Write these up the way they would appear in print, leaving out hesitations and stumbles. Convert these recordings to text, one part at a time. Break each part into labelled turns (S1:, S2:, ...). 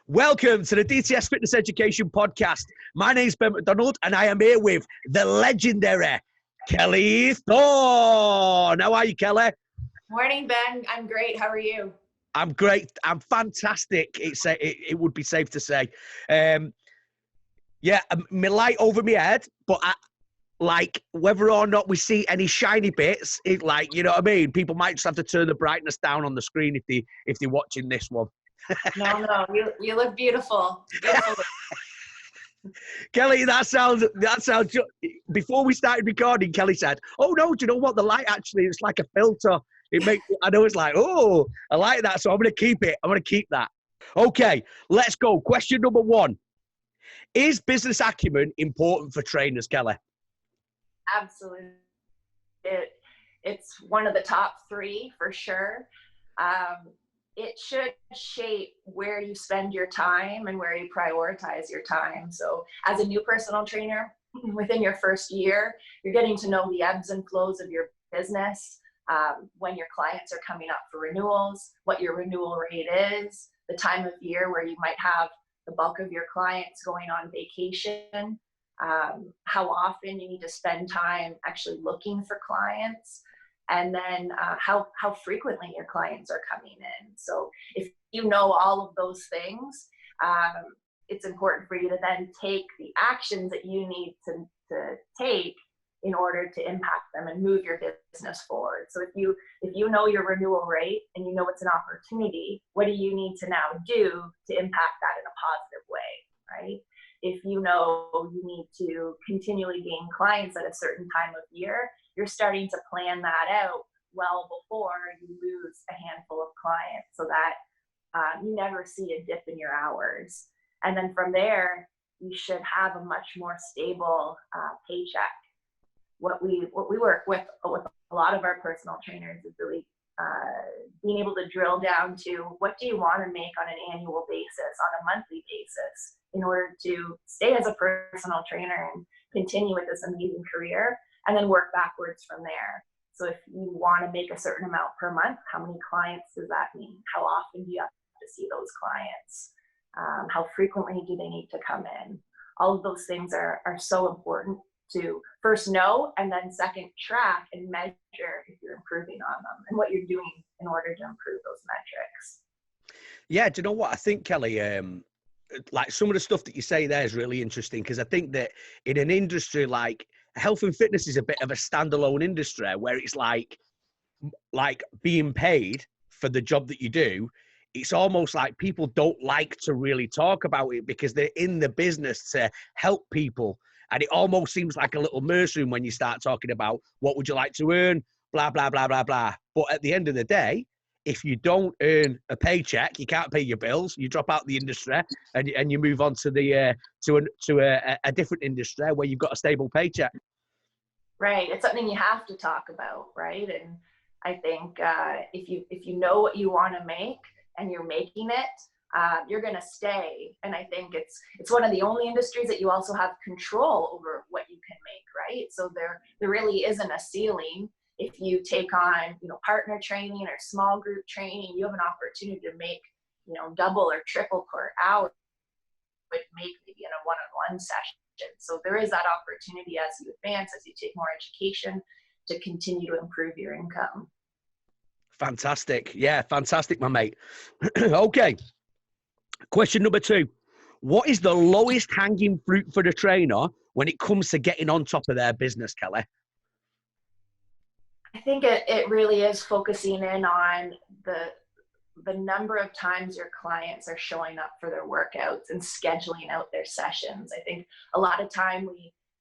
S1: Welcome to the DTS Fitness Education Podcast. My name's Ben McDonald, and I am here with the legendary Kelly Thorne. How are you, Kelly?
S2: Morning, Ben. I'm great. How are you?
S1: I'm great. I'm fantastic. It would be safe to say. My light over my head, but whether or not we see any shiny bits, you know what I mean? People might just have to turn the brightness down on the screen if they're watching this one.
S2: No, you look beautiful.
S1: Kelly, that sounds. Before we started recording, Kelly said, "Oh no, do you know what? The light actually, it's like a filter. It makes. I know it's like, oh, I like that, so I'm gonna keep it. I'm gonna keep that. Okay, let's go. Question number 1: Is business acumen important for trainers, Kelly?
S2: Absolutely. It's one of the top 3 for sure. It should shape where you spend your time and where you prioritize your time. So as a new personal trainer, within your first year, you're getting to know the ebbs and flows of your business, when your clients are coming up for renewals, what your renewal rate is, the time of year where you might have the bulk of your clients going on vacation, how often you need to spend time actually looking for clients, and then how frequently your clients are coming in. So if you know all of those things, it's important for you to then take the actions that you need to take in order to impact them and move your business forward. So if you know your renewal rate and you know it's an opportunity, what do you need to now do to impact that in a positive way, right? If you know you need to continually gain clients at a certain time of year, you're starting to plan that out well before you lose a handful of clients so that you never see a dip in your hours. And then from there, you should have a much more stable paycheck. What we work with a lot of our personal trainers is really being able to drill down to what do you want to make on an annual basis, on a monthly basis, in order to stay as a personal trainer and continue with this amazing career, and then work backwards from there. So if you want to make a certain amount per month, how many clients does that mean? How often do you have to see those clients? How frequently do they need to come in? All of those things are so important to first know, and then second, track and measure if you're improving on them and what you're doing in order to improve those metrics.
S1: Yeah, do you know what I think, Kelly? Like some of the stuff that you say there is really interesting, because I think that in an industry like health and fitness is a bit of a standalone industry where it's like being paid for the job that you do. It's almost like people don't like to really talk about it because they're in the business to help people. And it almost seems like a little nursery when you start talking about what would you like to earn, blah, blah, blah, blah, blah. But at the end of the day, if you don't earn a paycheck, you can't pay your bills. You drop out the industry and you move on to a different industry where you've got a stable paycheck.
S2: Right. It's something you have to talk about, right? And I think if you know what you want to make and you're making it, you're going to stay. And I think it's one of the only industries that you also have control over what you can make, right? So there really isn't a ceiling. If you take on, partner training or small group training, you have an opportunity to make, double or triple per hour, would make maybe in a one-on-one session. So there is that opportunity as you advance, as you take more education, to continue to improve your income.
S1: Fantastic. Yeah, fantastic, my mate. Okay. Question number 2. What is the lowest hanging fruit for the trainer when it comes to getting on top of their business, Kelly?
S2: I think it really is focusing in on the number of times your clients are showing up for their workouts and scheduling out their sessions. I think a lot of time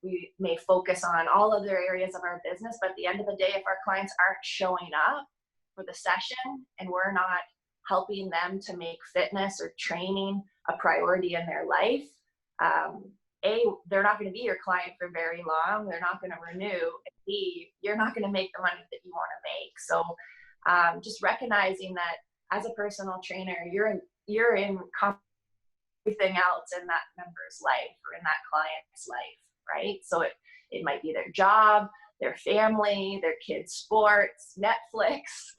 S2: we may focus on all other areas of our business, but at the end of the day, if our clients aren't showing up for the session and we're not helping them to make fitness or training a priority in their life, they're not going to be your client for very long. They're not going to renew. And B, you're not going to make the money that you want to make. So just recognizing that as a personal trainer, you're in everything else in that member's life or in that client's life, right? So it might be their job, their family, their kids' sports, Netflix,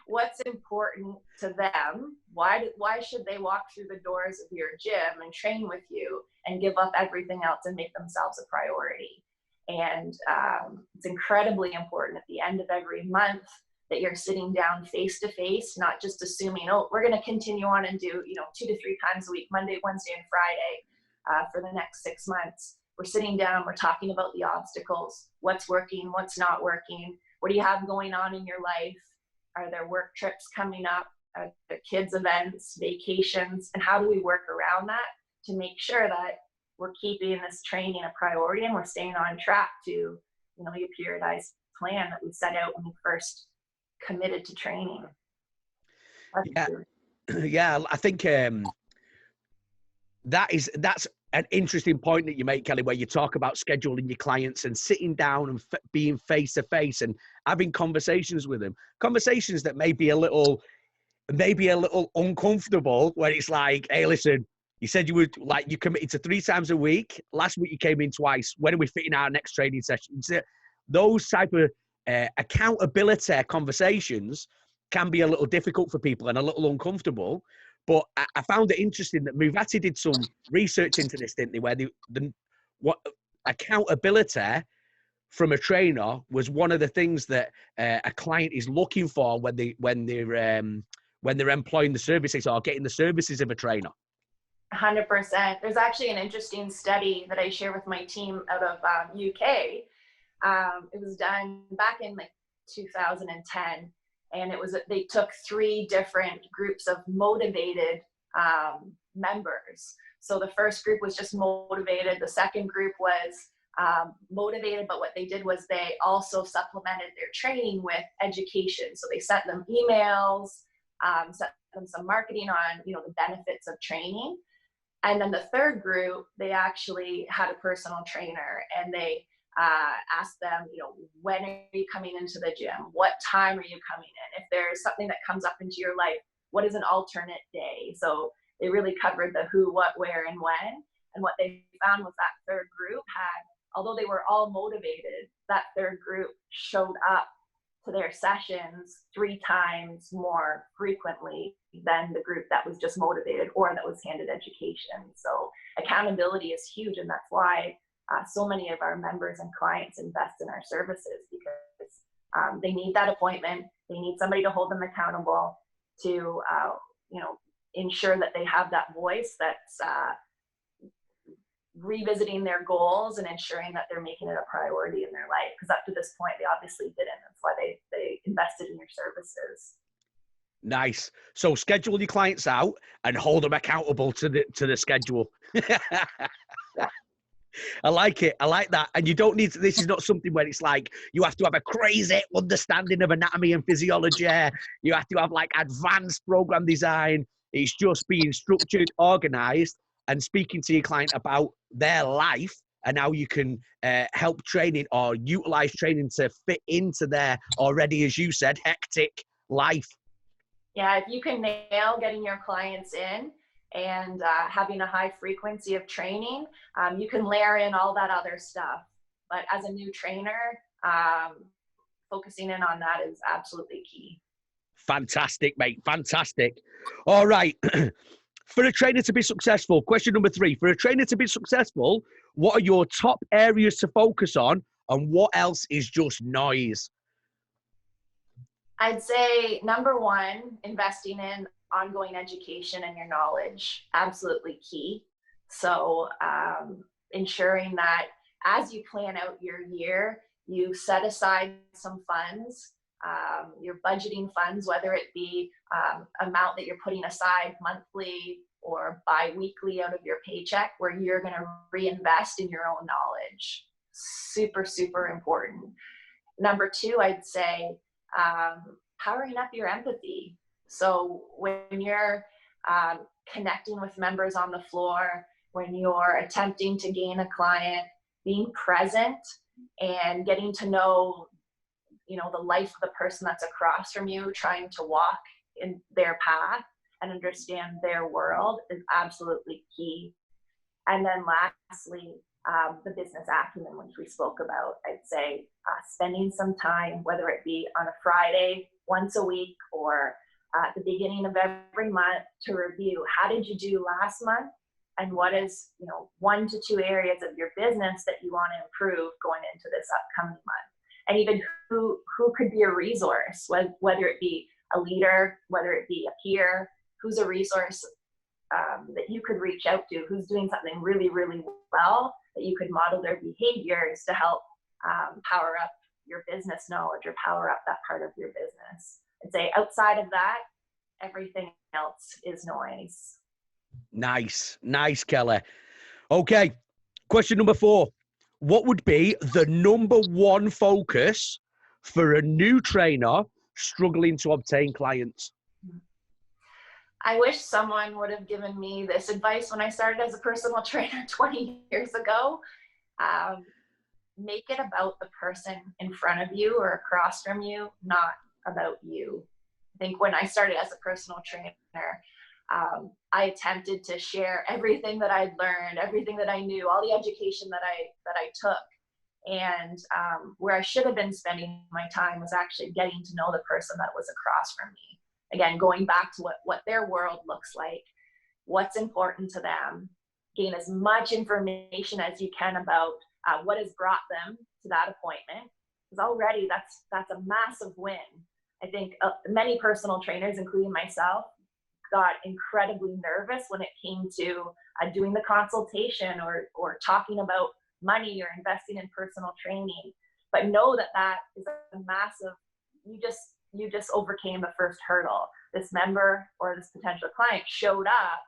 S2: what's important to them? Why should they walk through the doors of your gym and train with you and give up everything else and make themselves a priority? And it's incredibly important at the end of every month that you're sitting down face to face, not just assuming, oh, we're going to continue on and do 2 to 3 times a week, Monday, Wednesday, and Friday for the next 6 months. We're sitting down, we're talking about the obstacles, what's working, what's not working, what do you have going on in your life? Are there work trips coming up? Are there kids events, vacations? And how do we work around that to make sure that we're keeping this training a priority and we're staying on track to, your periodized plan that we set out when we first committed to training.
S1: Yeah, I think that's an interesting point that you make, Kelly, where you talk about scheduling your clients and sitting down and being face to face and having conversations with them, conversations that may be a little uncomfortable, where it's like, hey, listen, you said you committed to 3 times a week. Last week you came in twice. When are we fitting our next training session? Those type of accountability conversations can be a little difficult for people and a little uncomfortable. But I found it interesting that Movati did some research into this, didn't they? Where what accountability from a trainer was one of the things that a client is looking for when they're employing the services or getting the services of a trainer.
S2: 100%. There's actually an interesting study that I share with my team out of UK. It was done back in 2010. And they took 3 different groups of motivated members. So the first group was just motivated. The second group was motivated, but what they did was they also supplemented their training with education. So they sent them emails, sent them some marketing on, the benefits of training. And then the third group, they actually had a personal trainer, and they ask them, when are you coming into the gym? What time are you coming in? If there's something that comes up into your life, what is an alternate day? So they really covered the who, what, where, and when. And what they found was that third group although they were all motivated, that third group showed up to their sessions 3 times more frequently than the group that was just motivated or that was handed education. So accountability is huge, and that's why so many of our members and clients invest in our services, because they need that appointment. They need somebody to hold them accountable to, ensure that they have that voice that's revisiting their goals and ensuring that they're making it a priority in their life. Because up to this point, they obviously didn't. That's why they invested in your services.
S1: Nice. So schedule your clients out and hold them accountable to the schedule. I like it. I like that. And you don't need to, this is not something where it's like you have to have a crazy understanding of anatomy and physiology. You have to have advanced program design. It's just being structured, organized, and speaking to your client about their life and how you can help training or utilize training to fit into their already, as you said, hectic life.
S2: Yeah, if you can nail getting your clients in and having a high frequency of training, you can layer in all that other stuff. But as a new trainer, focusing in on that is absolutely key.
S1: Fantastic, mate. Fantastic. All right. For a trainer to be successful, question number 3, for a trainer to be successful, what are your top areas to focus on and what else is just noise?
S2: I'd say number 1, investing in ongoing education and your knowledge, absolutely key. So ensuring that as you plan out your year, you set aside some funds, your budgeting funds, whether it be amount that you're putting aside monthly or bi-weekly out of your paycheck, where you're going to reinvest in your own knowledge. Super, super important. Number 2, I'd say powering up your empathy. So when you're connecting with members on the floor, when you're attempting to gain a client, being present and getting to know, the life of the person that's across from you, trying to walk in their path and understand their world is absolutely key. And then lastly, the business acumen, which we spoke about. I'd say spending some time, whether it be on a Friday once a week or at the beginning of every month to review how did you do last month and what is, 1 to 2 areas of your business that you want to improve going into this upcoming month. And even who could be a resource, whether it be a leader, whether it be a peer, who's a resource that you could reach out to, who's doing something really, really well, that you could model their behaviors to help power up your business knowledge or power up that part of your business. I'd say outside of that, everything else is noise.
S1: Nice, Kelly. Okay, question number 4. What would be the number 1 focus for a new trainer struggling to obtain clients?
S2: I wish someone would have given me this advice when I started as a personal trainer 20 years ago. Make it about the person in front of you or across from you, not about you. I think when I started as a personal trainer, I attempted to share everything that I'd learned, everything that I knew, all the education that I took. And where I should have been spending my time was actually getting to know the person that was across from me. Again, going back to what their world looks like, what's important to them, gain as much information as you can about what has brought them to that appointment. Because already that's a massive win. I think many personal trainers, including myself, got incredibly nervous when it came to doing the consultation or talking about money or investing in personal training. But know that is a massive, you just overcame the first hurdle. This member or this potential client showed up.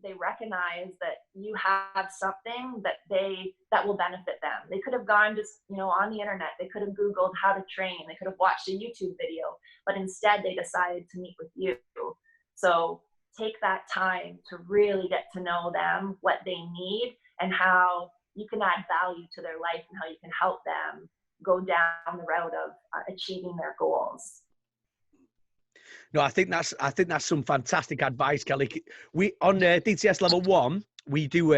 S2: They recognize that you have something that will benefit them. They could have gone just, on the internet. They could have Googled how to train. They could have watched a YouTube video, but instead they decided to meet with you. So take that time to really get to know them, what they need, and how you can add value to their life and how you can help them go down the route of achieving their goals.
S1: No, I think that's some fantastic advice, Kelly. We on DTS level 1, we do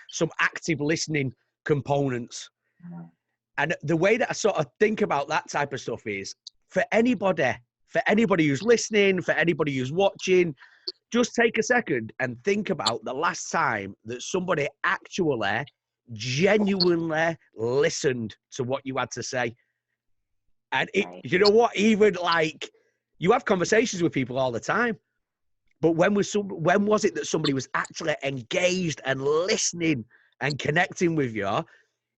S1: some active listening components, and the way that I sort of think about that type of stuff is for anybody who's listening, for anybody who's watching, just take a second and think about the last time that somebody actually genuinely listened to what you had to say. And you know what? Even like, you have conversations with people all the time, but when was it that somebody was actually engaged and listening and connecting with you?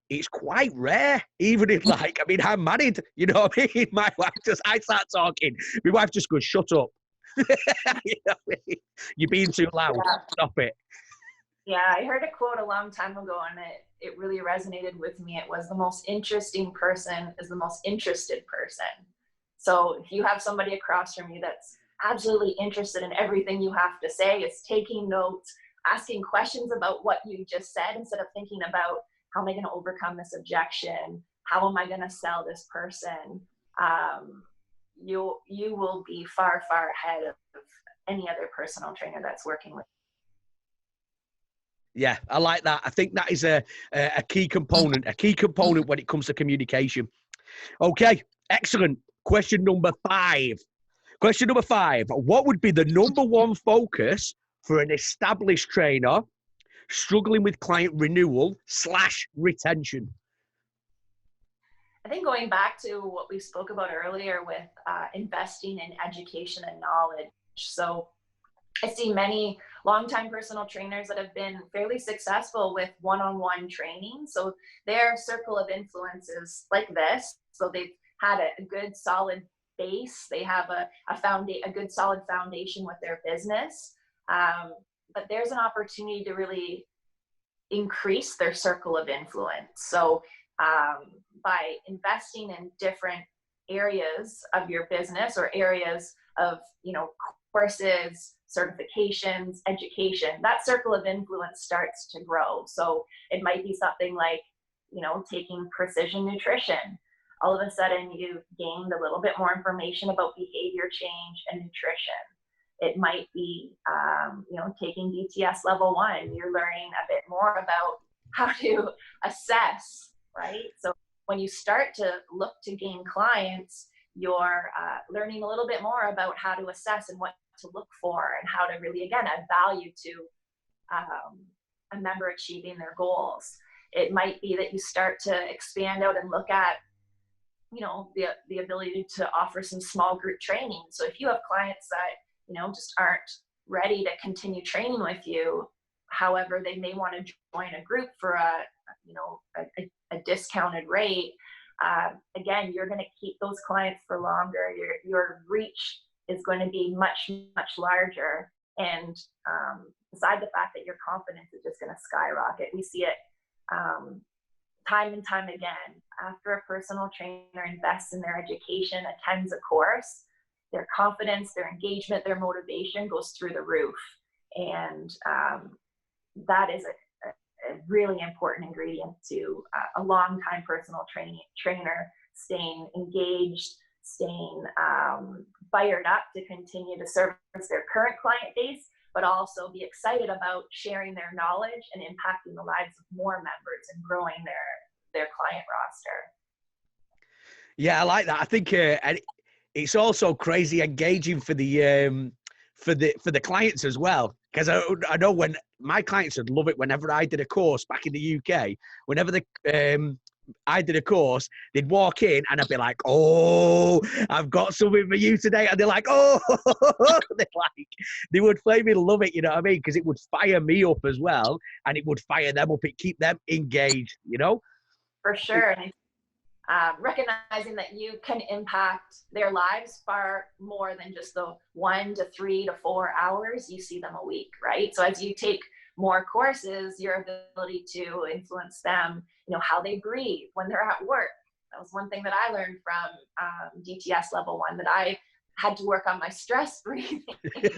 S1: It's quite rare. Even if, like, I mean, I'm married, you know what I mean? My wife I start talking, my wife just goes, "Shut up." You know what I mean? You're being too loud. Yeah. Stop it.
S2: Yeah, I heard a quote a long time ago, and it really resonated with me. It was, the most interesting person is the most interested person. So if you have somebody across from you that's absolutely interested in everything you have to say, is taking notes, asking questions about what you just said, instead of thinking about how am I going to overcome this objection? How am I going to sell this person? You will be far, far ahead of any other personal trainer that's working with.
S1: Yeah, I like that. I think that is a key component when it comes to communication. Okay, excellent. Question number 5. What would be the number 1 focus for an established trainer struggling with client renewal / retention?
S2: I think going back to what we spoke about earlier with investing in education and knowledge. So I see many longtime personal trainers that have been fairly successful with one-on-one training. So their circle of influence is like this. So they've had a good solid base. They have a good solid foundation with their business. But there's an opportunity to really increase their circle of influence. So by investing in different areas of your business or areas of, courses, certifications, education, that circle of influence starts to grow. So it might be something like, taking precision nutrition. All of a sudden you've gained a little bit more information about behavior change and nutrition. It might be, taking DTS level 1. You're learning a bit more about how to assess, right? So when you start to look to gain clients, You're learning a little bit more about how to assess and what to look for and how to really, again, add value to a member achieving their goals. It might be that you start to expand out and look at, you know, the ability to offer some small group training. So if you have clients that, you know, just aren't ready to continue training with you, however, they may want to join a group for a discounted rate. Again, you're going to keep those clients for longer. Your reach is going to be much, much larger. And beside the fact that your confidence is just going to skyrocket, we see it time and time again. After a personal trainer invests in their education, attends a course, their confidence, their engagement, their motivation goes through the roof. And that is a really important ingredient to a long-time personal trainer staying engaged, staying fired up to continue to service their current client base, but also be excited about sharing their knowledge and impacting the lives of more members and growing their client roster.
S1: Yeah, I like that. I think it's also crazy engaging for the clients as well. Because I know when my clients would love it whenever I did a course back in the UK, whenever I did a course, they'd walk in and I'd be like, "Oh, I've got something for you today." And they're like, "Oh," they would flaming love it, you know what I mean? Because it would fire me up as well, and it would fire them up. It keep them engaged, you know?
S2: For sure. And recognizing that you can impact their lives far more than just the 1 to 3 to 4 hours you see them a week, right? So as you take more courses, your ability to influence them, you know, how they breathe when they're at work. That was one thing that I learned from DTS level 1, that I had to work on my stress breathing. So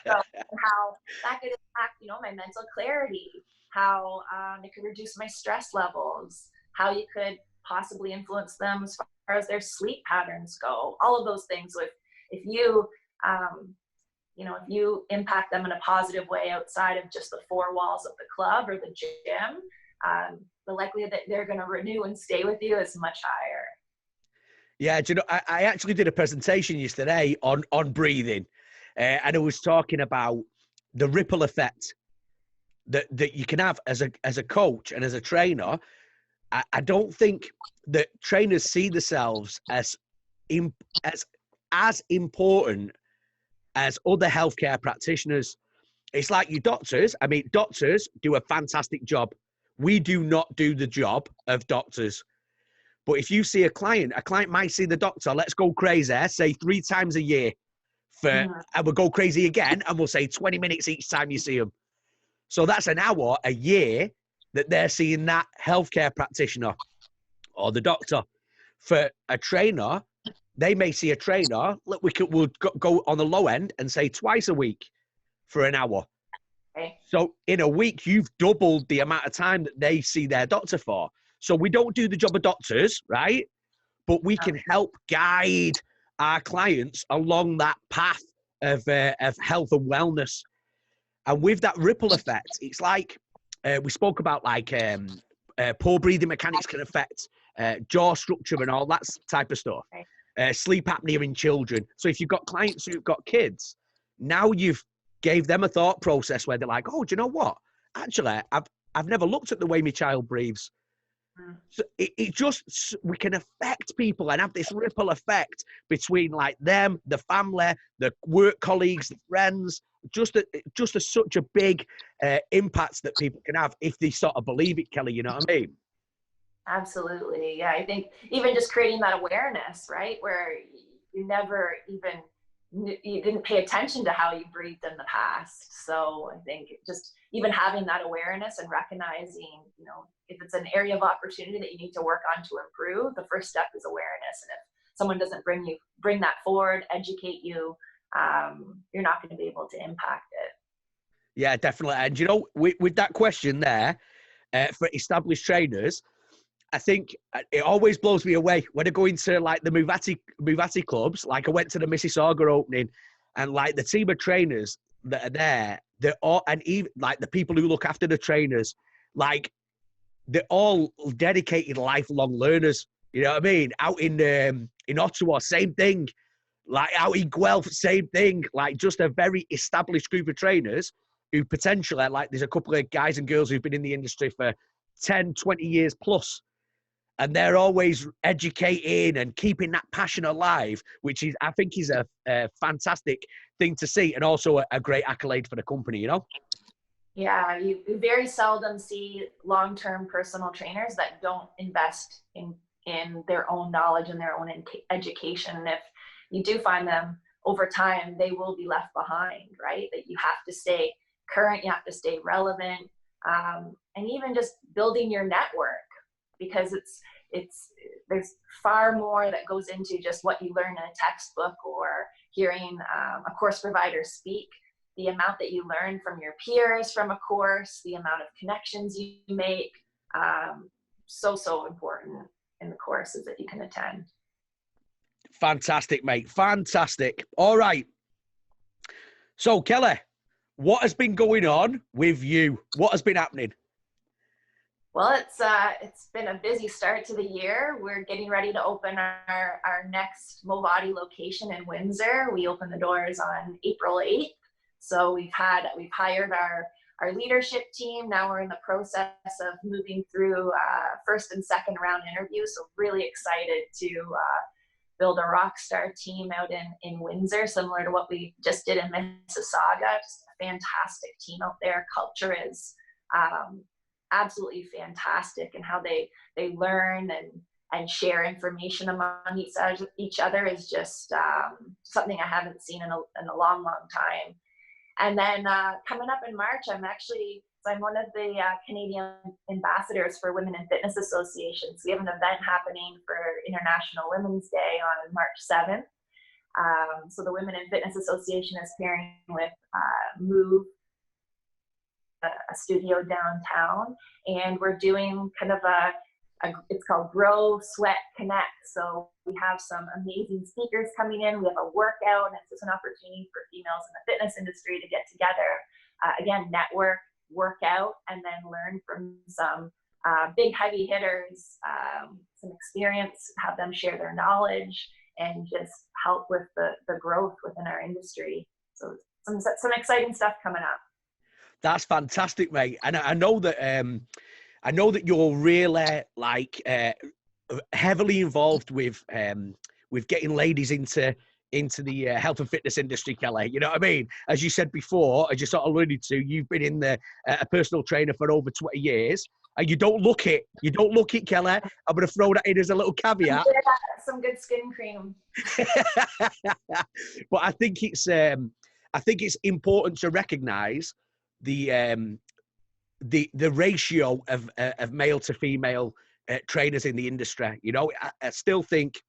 S2: how that could impact, you know, my mental clarity, how it could reduce my stress levels, how you could possibly influence them as far as their sleep patterns go, all of those things. So if you, if you impact them in a positive way outside of just the 4 walls of the club or the gym, the likelihood that they're going to renew and stay with you is much higher.
S1: Yeah, do you know, I actually did a presentation yesterday on breathing, and I was talking about the ripple effect that you can have as a coach and as a trainer. I don't think that trainers see themselves as important as other healthcare practitioners. It's like your doctors. I mean, doctors do a fantastic job. We do not do the job of doctors. But if you see a client might see the doctor, let's go crazy, say 3 times a year, and we'll go crazy again, and we'll say 20 minutes each time you see them. So that's an hour a year that they're seeing that healthcare practitioner or the doctor. For a trainer, they may see a trainer, we'll go on the low end and say twice a week for an hour.
S2: Okay.
S1: So in a week, you've doubled the amount of time that they see their doctor for. So we don't do the job of doctors, right? But we can help guide our clients along that path of health and wellness. And with that ripple effect, it's like, we spoke about like poor breathing mechanics can affect jaw structure and all that type of stuff. Sleep apnea in children. So if you've got clients who've got kids, now you've gave them a thought process where they're like, "Oh, do you know what? Actually, I've never looked at the way my child breathes." So it just, we can affect people and have this ripple effect between like them, the family, the work colleagues, the friends. Just such a big impact that people can have if they sort of believe it, Kelly. You know what I mean?
S2: Absolutely. Yeah. I think even just creating that awareness, right? Where you never even, you didn't pay attention to how you breathed in the past. So I think just even having that awareness and recognizing, you know, if it's an area of opportunity that you need to work on to improve, the first step is awareness. And if someone doesn't bring that forward, educate you, you're not going to be able to impact it.
S1: Yeah, definitely. And you know, with that question there, for established trainers, I think it always blows me away when I go into like the Movati clubs. Like I went to the Mississauga opening, and like the team of trainers that are there, they're all, and even like the people who look after the trainers, like they're all dedicated lifelong learners. You know what I mean? Out in in Ottawa, same thing. Like out in Guelph, same thing. Like just a very established group of trainers who potentially, like there's a couple of guys and girls who've been in the industry for 10, 20 years plus, and they're always educating and keeping that passion alive, which is, I think, is a fantastic thing to see, and also a great accolade for the company, you know?
S2: Yeah, you very seldom see long-term personal trainers that don't invest in their own knowledge and their own education. And if you do find them over time, they will be left behind, right? That you have to stay current, you have to stay relevant, and even just building your network, because there's far more that goes into just what you learn in a textbook or hearing a course provider speak. The amount that you learn from your peers from a course, the amount of connections you make, so important in the courses that you can attend.
S1: Fantastic, mate. Fantastic. All right. So, Kelly, what has been going on with you? What has been happening?
S2: Well, it's been a busy start to the year. We're getting ready to open our next Movati location in Windsor. We open the doors on April 8th. So we've hired our leadership team. Now we're in the process of moving through first and second round interviews. So really excited to build a rock star team out in Windsor, similar to what we just did in Mississauga. Just a fantastic team out there. Culture is absolutely fantastic, and how they learn and share information among each other is just something I haven't seen in a long time. And then coming up in March, I'm one of the Canadian ambassadors for Women in Fitness Association. So we have an event happening for International Women's Day on March 7th. So the Women in Fitness Association is pairing with Move, a studio downtown, and we're doing kind of it's called Grow, Sweat, Connect. So we have some amazing speakers coming in. We have a workout, and it's just an opportunity for females in the fitness industry to get together, again, network, workout, and then learn from some big heavy hitters, some experience, have them share their knowledge, and just help with the growth within our industry. So some exciting stuff coming up.
S1: That's fantastic, mate. And I know that you're really heavily involved with getting ladies into the health and fitness industry, Kelly. You know what I mean? As you said before, as you sort of alluded to, you've been in a personal trainer for over 20 years, and you don't look it. You don't look it, Kelly. I'm going to throw that in as a little caveat.
S2: Yeah, some good skin cream.
S1: But I think it's important to recognise the ratio of male to female trainers in the industry. You know, I still think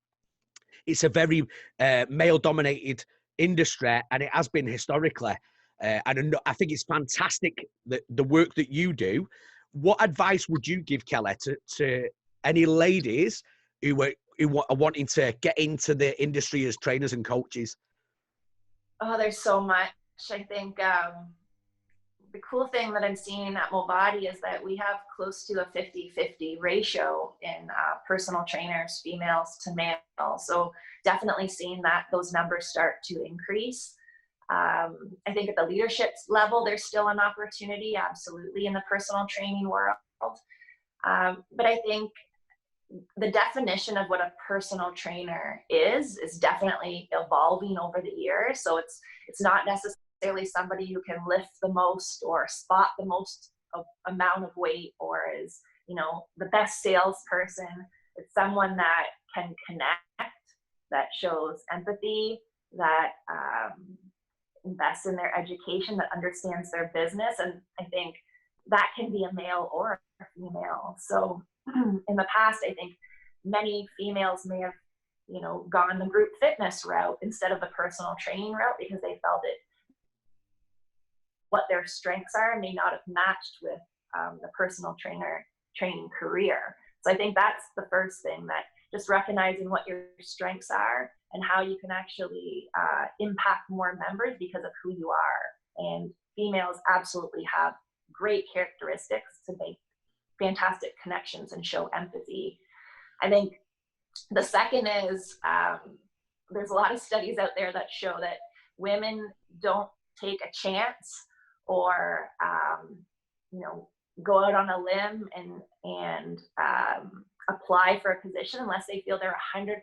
S1: it's a very male-dominated industry, and it has been historically. And I think it's fantastic that the work that you do. What advice would you give, Kelly, to any ladies who are wanting to get into the industry as trainers and coaches?
S2: Oh, there's so much. I think the cool thing that I'm seeing at Movati is that we have close to a 50-50 ratio in personal trainers, females to males. So definitely seeing those numbers start to increase. I think at the leadership level, there's still an opportunity, absolutely, in the personal training world. But I think the definition of what a personal trainer is definitely evolving over the years. So it's not necessarily somebody who can lift the most or spot the most amount of weight or is, the best salesperson. It's someone that can connect, that shows empathy, that invests in their education, that understands their business. And I think that can be a male or a female. So in the past, I think many females may have, gone the group fitness route instead of the personal training route because they felt what their strengths are may not have matched with the personal training career. So I think that's the first thing, that just recognizing what your strengths are and how you can actually impact more members because of who you are. And females absolutely have great characteristics to make fantastic connections and show empathy. I think The second is there's a lot of studies out there that show that women don't take a chance or, go out on a limb and apply for a position unless they feel they're 100%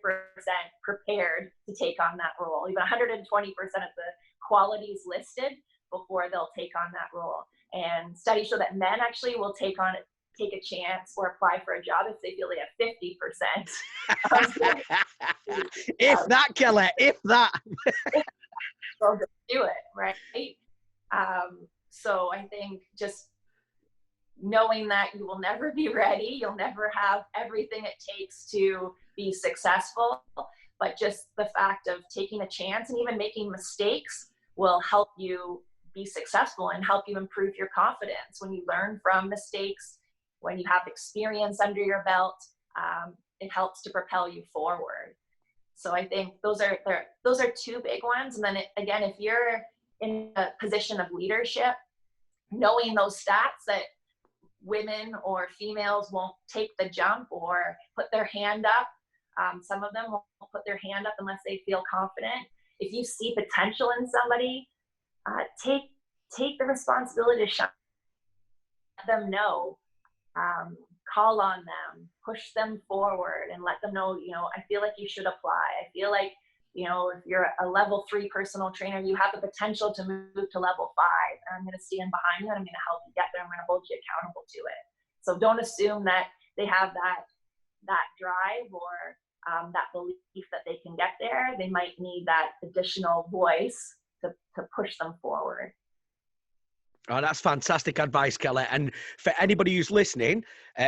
S2: prepared to take on that role, even 120% of the qualities listed before they'll take on that role. And studies show that men actually will take a chance or apply for a job if they feel they have 50%.
S1: If that, Kelly, if that.
S2: They'll just do it, right? So I think just knowing that you will never be ready, you'll never have everything it takes to be successful, but just the fact of taking a chance and even making mistakes will help you be successful and help you improve your confidence. When you learn from mistakes, when you have experience under your belt, it helps to propel you forward. So I think those are two big ones. And then again, if you're in a position of leadership, knowing those stats that women or females won't take the jump or put their hand up. Some of them won't put their hand up unless they feel confident. If you see potential in somebody, take the responsibility to let them know, call on them, push them forward and let them know, I feel like you should apply. I feel like, if you're a level 3 personal trainer, you have the potential to move to level 5, and I'm going to stand behind you and I'm going to help you get there. I'm going to hold you accountable to it. So don't assume that they have that drive or that belief that they can get there. They might need that additional voice to push them forward.
S1: Oh, that's fantastic advice, Kelly. And for anybody who's listening,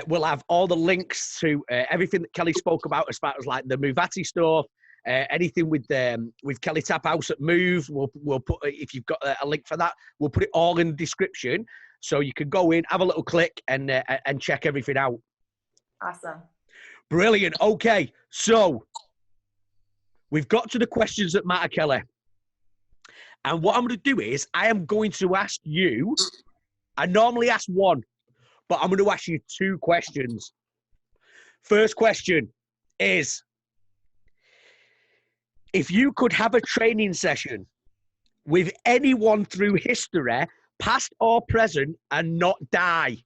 S1: we'll have all the links to everything that Kelly spoke about as far as like the Movati stuff, anything with Kelly Tap House at Move. We'll put, if you've got a link for that, we'll put it all in the description. So you can go in, have a little click and check everything out.
S2: Awesome.
S1: Brilliant. Okay. So we've got to the questions that matter, Kelly. And what I'm going to do is I am going to ask you, I normally ask one, but I'm going to ask you 2 questions. First question is, if you could have a training session with anyone through history, past or present, and not die,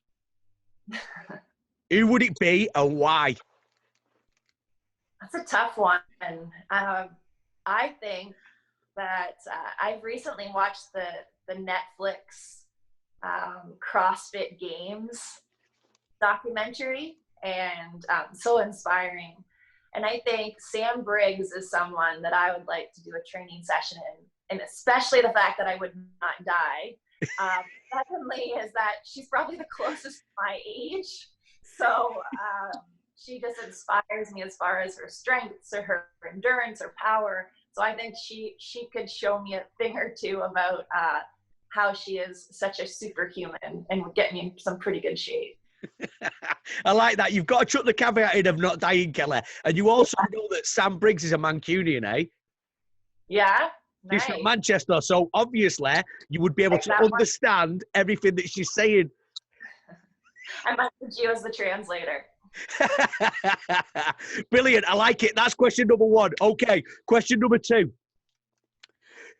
S1: who would it be and why?
S2: That's a tough one. I think that I've recently watched the Netflix CrossFit Games documentary, and so inspiring. And I think Sam Briggs is someone that I would like to do a training session in, and especially the fact that I would not die. Secondly is that she's probably the closest to my age. So she just inspires me as far as her strengths or her endurance or power. So I think she could show me a thing or two about how she is such a superhuman and would get me in some pretty good shape.
S1: I like that. You've got to chuck the caveat in of not dying, Kelly. And you also know that Sam Briggs is a Mancunian, eh?
S2: Yeah. Nice.
S1: She's from Manchester, so obviously you would be able to understand everything that she's saying.
S2: I might put you as the translator.
S1: Brilliant. I like it. That's question number 1. Okay. Question number 2.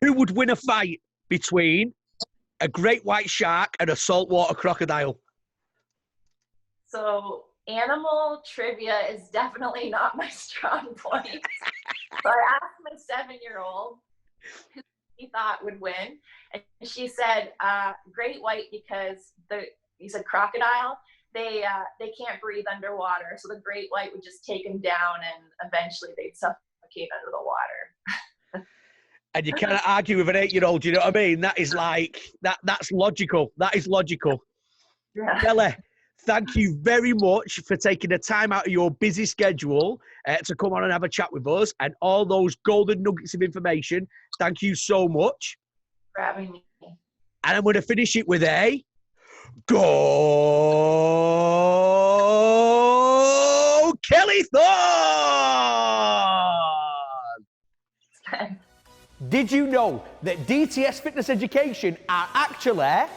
S1: Who would win a fight between a great white shark and a saltwater crocodile?
S2: So animal trivia is definitely not my strong point. So I asked my 7-year-old who he thought would win, and she said great white because you said crocodile. They can't breathe underwater, so the great white would just take them down, and eventually they'd suffocate under the water.
S1: And you cannot argue with an 8-year-old. You know what I mean? That is like that's logical. That is logical.
S2: Yeah.
S1: Kelly, thank you very much for taking the time out of your busy schedule to come on and have a chat with us, and all those golden nuggets of information. Thank you so much
S2: For having me.
S1: And I'm going to finish it with a go, Kelly Thorne! Did you know that DTS Fitness Education are actually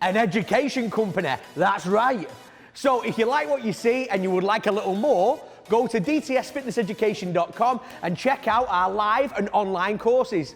S1: an education company? That's right. So if you like what you see and you would like a little more,
S3: go to dtsfitnesseducation.com and check out our live and online courses.